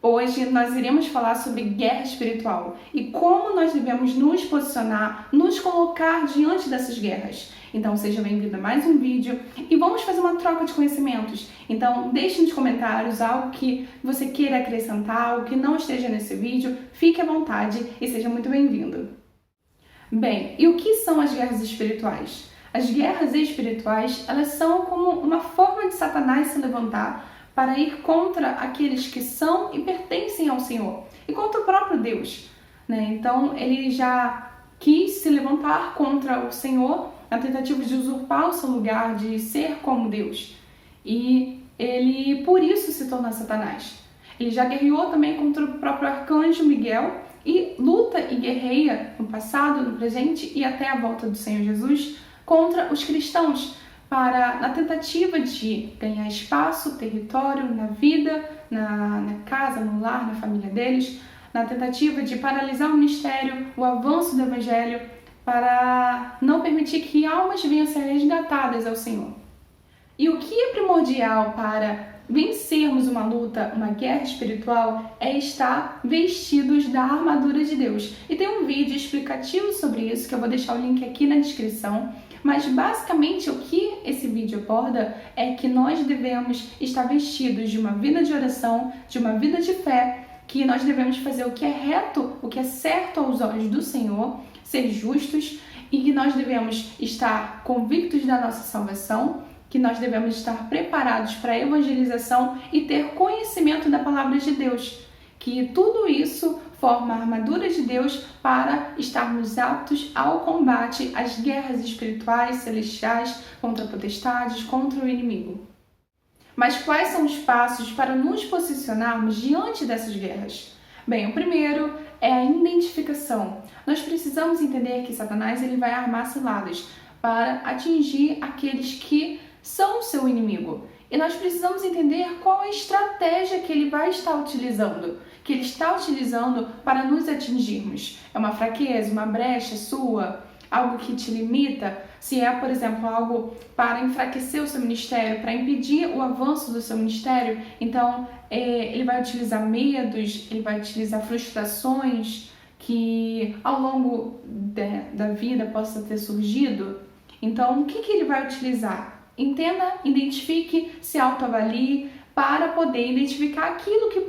Hoje nós iremos falar sobre guerra espiritual e como nós devemos nos posicionar, nos colocar diante dessas guerras. Então seja bem-vindo a mais um vídeo e vamos fazer uma troca de conhecimentos. Então deixe nos comentários algo que você queira acrescentar, algo que não esteja nesse vídeo, fique à vontade e seja muito bem-vindo. Bem, e o que são as guerras espirituais? As guerras espirituais, elas são como uma forma de Satanás se levantar para ir contra aqueles que são e pertencem ao Senhor e contra o próprio Deus, né? Então ele já quis se levantar contra o Senhor na tentativa de usurpar o seu lugar, de ser como Deus, e ele por isso se torna Satanás. Ele já guerreou também contra o próprio arcanjo Miguel e luta e guerreia no passado, no presente e até a volta do Senhor Jesus contra os cristãos, na tentativa de ganhar espaço, território na vida, na casa, no lar, na família deles, na tentativa de paralisar o ministério, o avanço do evangelho, para não permitir que almas venham a ser resgatadas ao Senhor. E o que é primordial para vencermos uma luta, uma guerra espiritual, é estar vestidos da armadura de Deus. E tem um vídeo explicativo sobre isso, que eu vou deixar o link aqui na descrição. Mas basicamente o que esse vídeo aborda é que nós devemos estar vestidos de uma vida de oração, de uma vida de fé, que nós devemos fazer o que é reto, o que é certo aos olhos do Senhor, ser justos, e que nós devemos estar convictos da nossa salvação, que nós devemos estar preparados para a evangelização e ter conhecimento da palavra de Deus, que tudo isso forma a armadura de Deus para estarmos aptos ao combate às guerras espirituais, celestiais, contra potestades, contra o inimigo. Mas quais são os passos para nos posicionarmos diante dessas guerras? Bem, o primeiro é a identificação. Nós precisamos entender que Satanás ele vai armar ciladas para atingir aqueles que são o seu inimigo. E nós precisamos entender qual a estratégia que ele vai estar utilizando, que ele está utilizando para nos atingirmos. É uma fraqueza, uma brecha sua, algo que te limita? Se é, por exemplo, algo para enfraquecer o seu ministério, para impedir o avanço do seu ministério, então ele vai utilizar medos, ele vai utilizar frustrações que ao longo da vida possa ter surgido. Então, o que ele vai utilizar? Entenda, identifique, se autoavalie para poder identificar aquilo que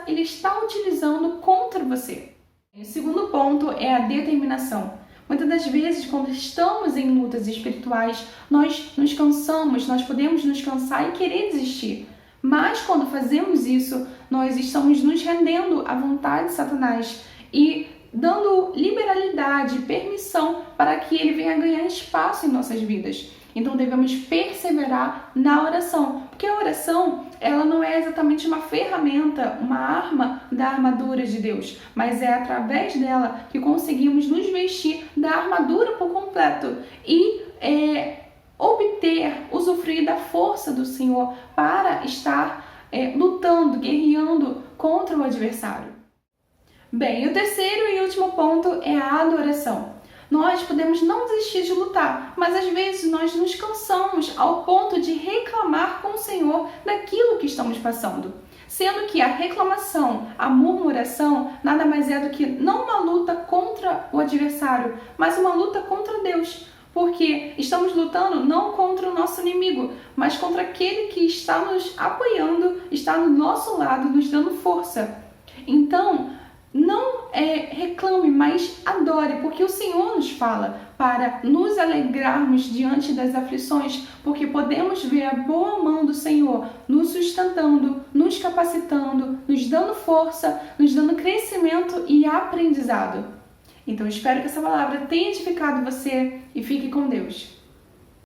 ele estar utilizando contra você. O segundo ponto é a determinação. Muitas das vezes, quando estamos em lutas espirituais, nós nos cansamos, nós podemos nos cansar e querer desistir. Mas quando fazemos isso, nós estamos nos rendendo à vontade de Satanás e dando liberalidade, permissão para que ele venha ganhar espaço em nossas vidas. Então devemos perseverar na oração, porque a oração ela não é exatamente uma ferramenta, uma arma da armadura de Deus, mas é através dela que conseguimos nos vestir da armadura por completo e usufruir da força do Senhor para estar lutando, guerreando contra o adversário. Bem, o terceiro e último ponto é a adoração. Nós podemos não desistir de lutar, mas às vezes nós nos cansamos ao ponto de reclamar com o Senhor daquilo que estamos passando. Sendo que a reclamação, a murmuração, nada mais é do que não uma luta contra o adversário, mas uma luta contra Deus. Porque estamos lutando não contra o nosso inimigo, mas contra aquele que está nos apoiando, está do nosso lado, nos dando força. Então, não reclame, mas adore, porque o Senhor nos fala para nos alegrarmos diante das aflições, porque podemos ver a boa mão do Senhor nos sustentando, nos capacitando, nos dando força, nos dando crescimento e aprendizado. Então, espero que essa palavra tenha edificado você e fique com Deus.